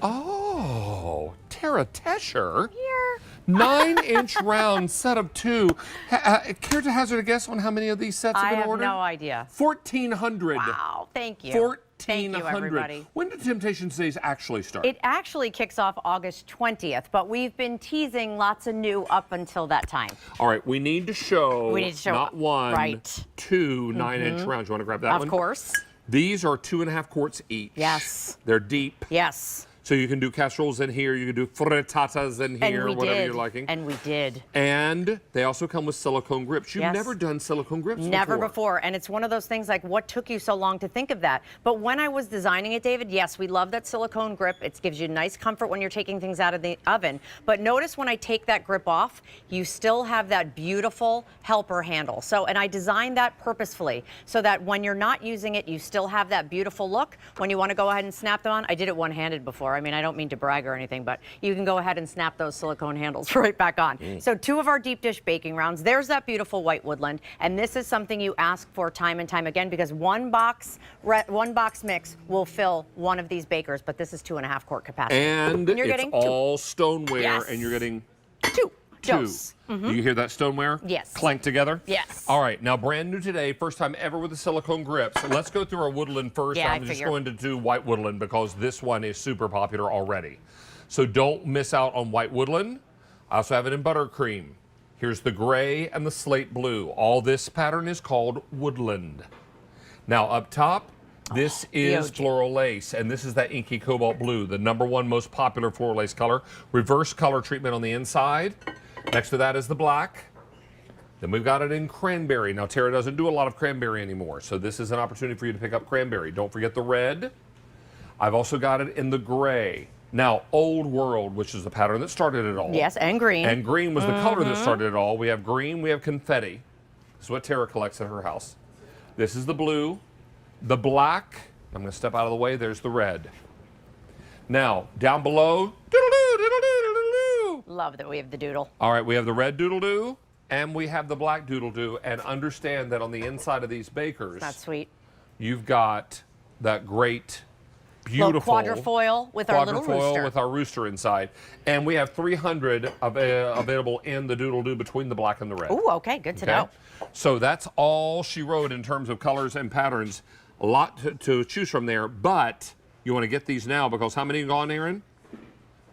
Oh, Tara Tesher. Here. 9-inch round set of 2. Care to hazard a guess on how many of these sets have been ordered? I have no idea. 1,400. Wow, thank you. 1,400. Thank you, everybody. When do Temptations Days actually start? It actually kicks off August 20th, but we've been teasing lots of new up until that time. All right, we need to show, not one, right. 2 9-inch rounds. You want to grab that one? Of course. These are 2.5 quarts each. Yes. They're deep. Yes. So you can do casseroles in here, you can do frittatas in here, whatever you're liking. And we did. And they also come with silicone grips. You've never done silicone grips before. Never before. And it's one of those things like, what took you so long to think of that? But when I was designing it, David, yes, we love that silicone grip. It gives you nice comfort when you're taking things out of the oven. But notice when I take that grip off, you still have that beautiful helper handle. So, and I designed that purposefully so that when you're not using it, you still have that beautiful look. When you want to go ahead and snap them on, I did it one-handed before. I mean, I don't mean to brag or anything, but you can go ahead and snap those silicone handles right back on. So 2 of our deep dish baking rounds. There's that beautiful white woodland. And this is something you ask for time and time again because one box mix will fill one of these bakers, but this is 2.5 quart capacity. And you're it's getting all stoneware, Yes. and you're getting 2. Do you hear that stoneware? Yes. Clank together? Yes. All right, now brand new today, first time ever with the silicone grips. So let's go through our woodland first. Yeah, I'm just going to do white woodland because this one is super popular already. So don't miss out on white woodland. I also have it in buttercream. Here's the gray and the slate blue. All this pattern is called woodland. Now up top, this is floral lace, and this is that inky cobalt blue, the #1 most popular floral lace color. Reverse color treatment on the inside. Next to that is the black. Then we've got it in cranberry. Now, Tara doesn't do a lot of cranberry anymore, so this is an opportunity for you to pick up cranberry. Don't forget the red. I've also got it in the gray. Now, Old World, which is the pattern that started it all. Yes, and green. And green was the color that started it all. We have green, we have confetti. This is what Tara collects at her house. This is the blue, the black. I'm going to step out of the way. There's the red. Now, down below, doodle-doo, doodle-doo, doodle-doo. Love that we have the doodle. All right, we have the red doodle-doo, and we have the black doodle-doo. And understand that on the inside of these bakers, That's sweet. you've got that great, beautiful quadrifoil with our little rooster. with our rooster inside. And we have 300 available in the doodle-doo between the black and the red. Ooh, okay, good to know. So that's all she wrote in terms of colors and patterns. A lot to choose from there, but you want to get these now because how many are gone, Aaron?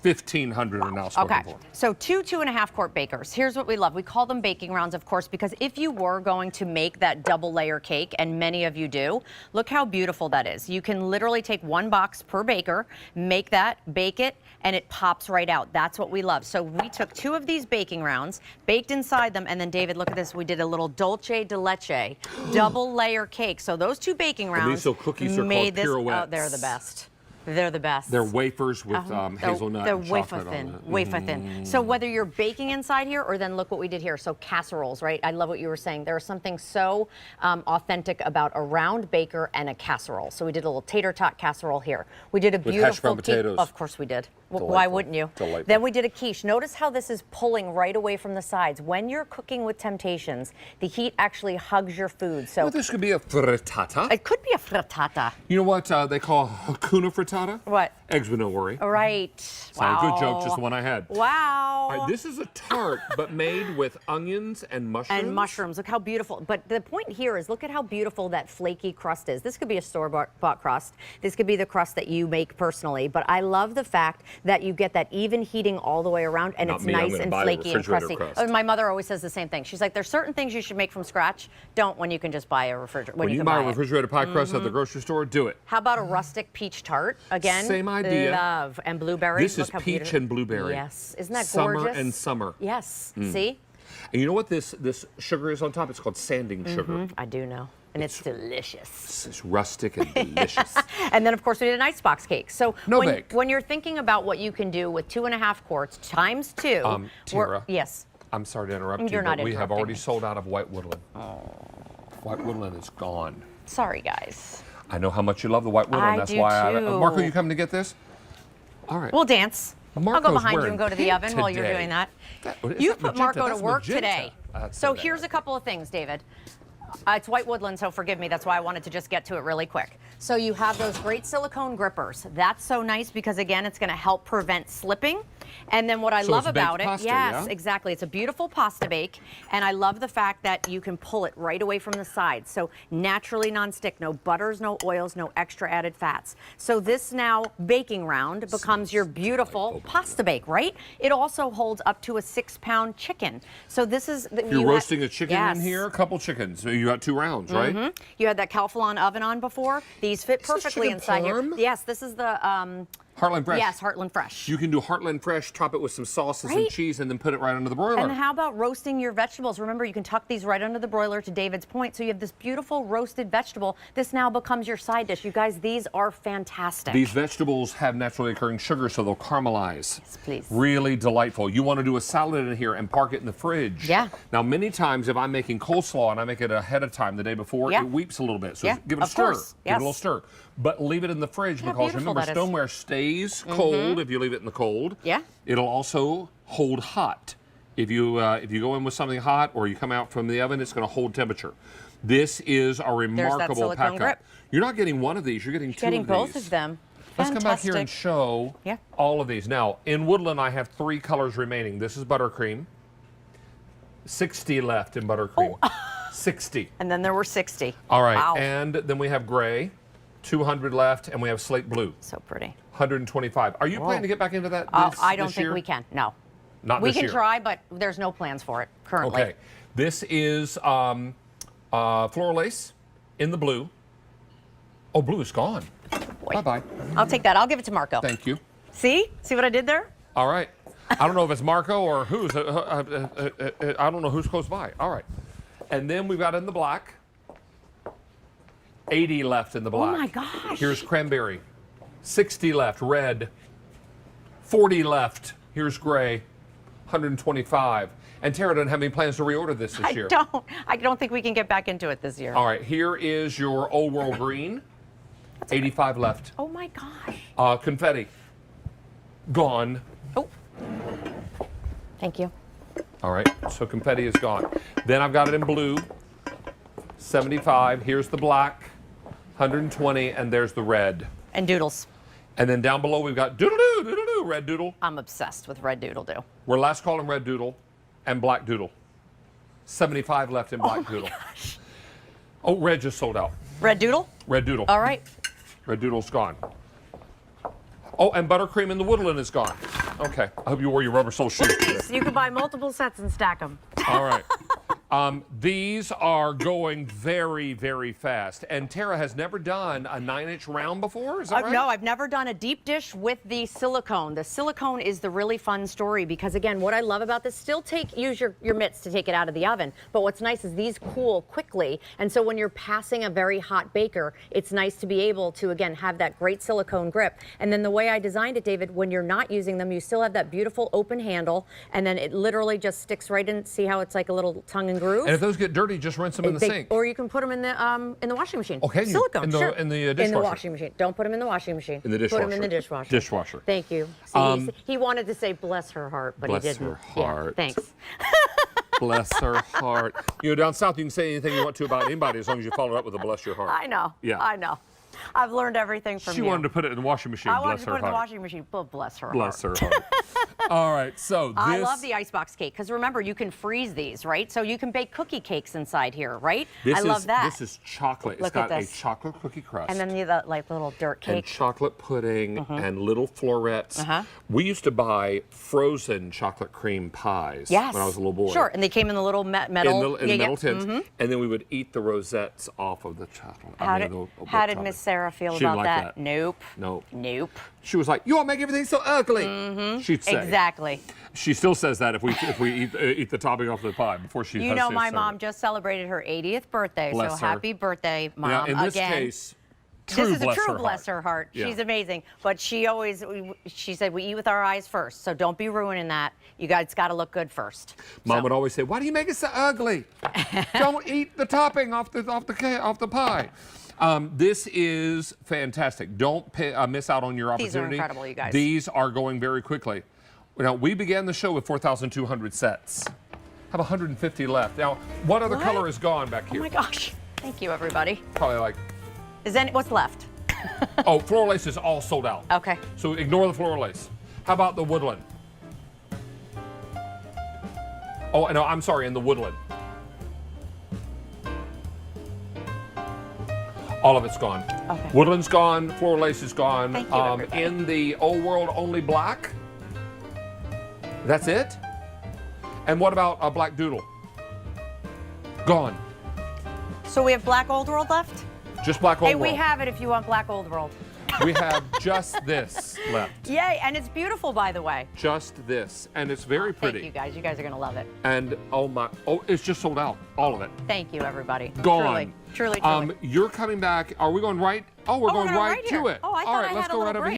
1,500 are now spoken for. So 2.5 quart bakers. Here's what we love. We call them baking rounds, of course, because if you were going to make that double layer cake, and many of you do, look how beautiful that is. You can literally take 1 box per baker, make that, bake it, and it pops right out. That's what we love. So we took 2 of these baking rounds, baked inside them, and then David, look at this. We did a little dulce de leche double layer cake. So those 2 baking rounds these cookies are made called this. pirouettes. Oh, they're the best. They're the best. They're wafers with hazelnut they're and wafer chocolate thin, on it. wafer thin. So whether you're baking inside here or then look what we did here. So casseroles, right? I love what you were saying. There is something so authentic about a round baker and a casserole. So we did a little tater tot casserole here. We did a beautiful hash brown potatoes. Of course we did. Why Delightful. wouldn't you? Delightful. Then we did a quiche. Notice how this is pulling right away from the sides. When you're cooking with Temptations, the heat actually hugs your food. So Well, this could be a frittata. it could be a frittata. You know what they call Hakuna Frittata? What? Eggs with no worry. Right. It's not a good joke, just the one I had. Wow. All right, this is a tart, but made with onions and mushrooms. And mushrooms. Look how beautiful. But the point here is look at how beautiful that flaky crust is. This could be a store-bought crust. This could be the crust that you make personally. But I love the fact that you get that even heating all the way around, and Not it's me, I'm nice gonna and buy the flaky and refrigerator crusty. crust. Oh, my mother always says the same thing. She's like, there's certain things you should make from scratch. Don't when you can just buy a refrigerator. When you can buy a refrigerated pie crust at the grocery store, do it. How about a rustic peach tart? Again, Same idea. Love. And blueberry. This is Look how peach beautiful. and blueberry. Yes. Isn't that Summer gorgeous? and summer. Yes. See? And you know what this sugar is on top? It's called sanding sugar. I do know. And it's delicious. It's rustic and delicious. And then, of course, we did an icebox cake. So No bake. when you're thinking about what you can do with 2.5 quarts times 2, Tara. yes. I'm sorry to interrupt You're you, not but we have interrupting already me. sold out of white woodland. White woodland is gone. Sorry, guys. I know how much you love the white woodland. I That's do why too. Marco, you coming to get this? All right. We'll dance. I'll go Marco's behind you wearing and go to the pink oven while you're today. doing that. Is You that put magenta? Marco to That's work magenta. today. So here's a couple of things, David. It's white woodland, so forgive me. That's why I wanted to just get to it really quick. So you have those great silicone grippers. That's so nice because again, it's gonna help prevent slipping. And then what I love about it, pasta, yes, yeah? exactly. It's a beautiful pasta bake. And I love the fact that you can pull it right away from the side. So naturally nonstick, no butters, no oils, no extra added fats. So this now baking round becomes your beautiful pasta bake, right? It also holds up to a 6-pound chicken. So this is You're roasting a chicken yes. in here, a couple chickens. So you got 2 rounds, right? You had that Calphalon oven on before. These fit perfectly chicken inside parm? here. Yes, this is the Heartland Fresh. yes, Heartland Fresh. You can do Heartland Fresh, top it with some sauces and Right? cheese, and then put it right under the broiler. And how about roasting your vegetables? Remember, you can tuck these right under the broiler to David's point. So you have this beautiful roasted vegetable. This now becomes your side dish. You guys, these are fantastic. These vegetables have naturally occurring sugar, so they'll caramelize. Yes, please. Really delightful. You want to do a salad in here and park it in the fridge. Yeah. Now, many times if I'm making coleslaw and I make it ahead of time the day before, Yeah. it weeps a little bit. So Yeah, give it a of stir. course. Give it a Yes. little stir. But leave it in the fridge because beautiful remember, that is. stoneware stays cold if you leave it in the cold. Yeah. It'll also hold hot. If you go in with something hot or you come out from the oven, it's going to hold temperature. This is a remarkable silicone pack-up. grip. You're not getting one of these. You're getting 2 Getting of both these. of them. Let's come back here and Fantastic. show Yeah. all of these. Now, in Woodland, I have 3 colors remaining. This is buttercream. 60 left in buttercream. 60. And then there were 60. All right. Wow. And then we have gray, 200 left, and we have slate blue, So pretty. 125. Are you planning to get back into that I don't this think year? we can. No. Not We this can year. try, but there's no plans for it currently. Okay. This is floral lace in the blue. Oh, blue is gone. Boy. Bye-bye. I'll take that. I'll give it to Marco. Thank you. See? See what I did there? All right. I don't know if it's Marco or who's. I don't know who's close by. All right. And then we've got in the black. 80 left in the black. Oh my gosh. Here's cranberry. 60 left, red. 40 left. Here's gray. 125. And Tara doesn't have any plans to reorder this year. I don't think we can get back into it this year. All right. Here is your Old World Green. 85 left. Oh my gosh. Confetti. Gone. Oh. Thank you. All right, so confetti is gone. Then I've got it in blue, 75. Here's the black, 120, and there's the red. And doodles. And then down below we've got doodle-doo, doodle-doo, red doodle. I'm obsessed with red doodle do. We're last calling red doodle and black doodle. 75 left in black doodle. Gosh. Oh, red just sold out. Red doodle? Red doodle. All right. Red doodle's gone. Oh, and buttercream in the woodland is gone. Okay, I hope you wore your rubber sole shoes today. You can buy multiple sets and stack them. All right. These are going very, very fast. And Tara has never done a 9-inch round before, is that right? No, I've never done a deep dish with the silicone. The silicone is the really fun story because, again, what I love about this, use your mitts to take it out of the oven. But what's nice is these cool quickly. And so when you're passing a very hot baker, it's nice to be able to, again, have that great silicone grip. And then the way I designed it, David, when you're not using them, you still have that beautiful open handle. And then it literally just sticks right in. See how it's like a little tongue and groove? And if those get dirty, just rinse them in the sink. Or you can put them in the washing machine. Okay, Silicone, in the- sure. in the In the dishwasher. washing machine. Don't put them in the washing machine. In the Put them in the dishwasher. dishwasher. Dishwasher. Thank you. See, he wanted to say bless her heart, but Bless he didn't. her heart. Yeah, thanks. Bless her heart. You know, down south, you can say anything you want to about anybody as long as you follow it up with a bless your heart. I know. Yeah. I know. I've learned everything from She you. wanted to put it in the washing machine. I wanted Bless to her put it in the heart. washing machine, but bless her Bless heart. her heart. All right, so this. I love the icebox cake because remember you can freeze these, right? So you can bake cookie cakes inside here, right? I love that. This is chocolate. Look It's got at a this. chocolate cookie crust. And then the like little dirt and cake. chocolate pudding and little florets. We used to buy frozen chocolate cream pies Yes. when I was a little boy. Sure, and they came in the little metal. In the metal tins, and then we would eat the rosettes off of the chocolate. How did Miss Sarah feel She didn't about like that? that. Nope. Nope. Nope. She was like, "You all make everything so ugly." She'd say. Exactly. She still says that if we eat the topping off the pie before she. You has know, to my serve mom it. just celebrated her 80th birthday, Bless so her. happy birthday, Mom. Now, in this again. case, This is a bless true her bless heart. her heart. Yeah. She's amazing. But she said, we eat with our eyes first. So don't be ruining that. You guys got to look good first. Mom would always say, "Why do you make it so ugly? Don't eat the topping off the pie." This is fantastic. Don't miss out on your opportunity. These are incredible, you guys. These are going very quickly. Now, we began the show with 4,200 sets. Have 150 left. Now, what other What? color is gone back Oh here? my gosh. Thank you, everybody. Probably like What's left? Oh, floral lace is all sold out. Okay. So ignore the floral lace. How about the woodland? Oh, no, I'm sorry, in the woodland. All of it's gone. Okay. Woodland's gone, floral lace is gone. Thank you, everybody. In the old world, only black. That's it? And what about a black doodle? Gone. So we have black old world left? Just black old Hey, world. we have it if you want black old world. We have just this left. Yay, and it's beautiful, by the way. Just this. And it's very pretty. Thank you, guys. You guys are going to love it. And oh, it's just sold out. All of it. Thank you, everybody. Gone. Truly, truly. You're coming back. Are we going right? Oh, we're going gonna right to here. it. Oh, I All thought right, I let's had a go right little over break. here.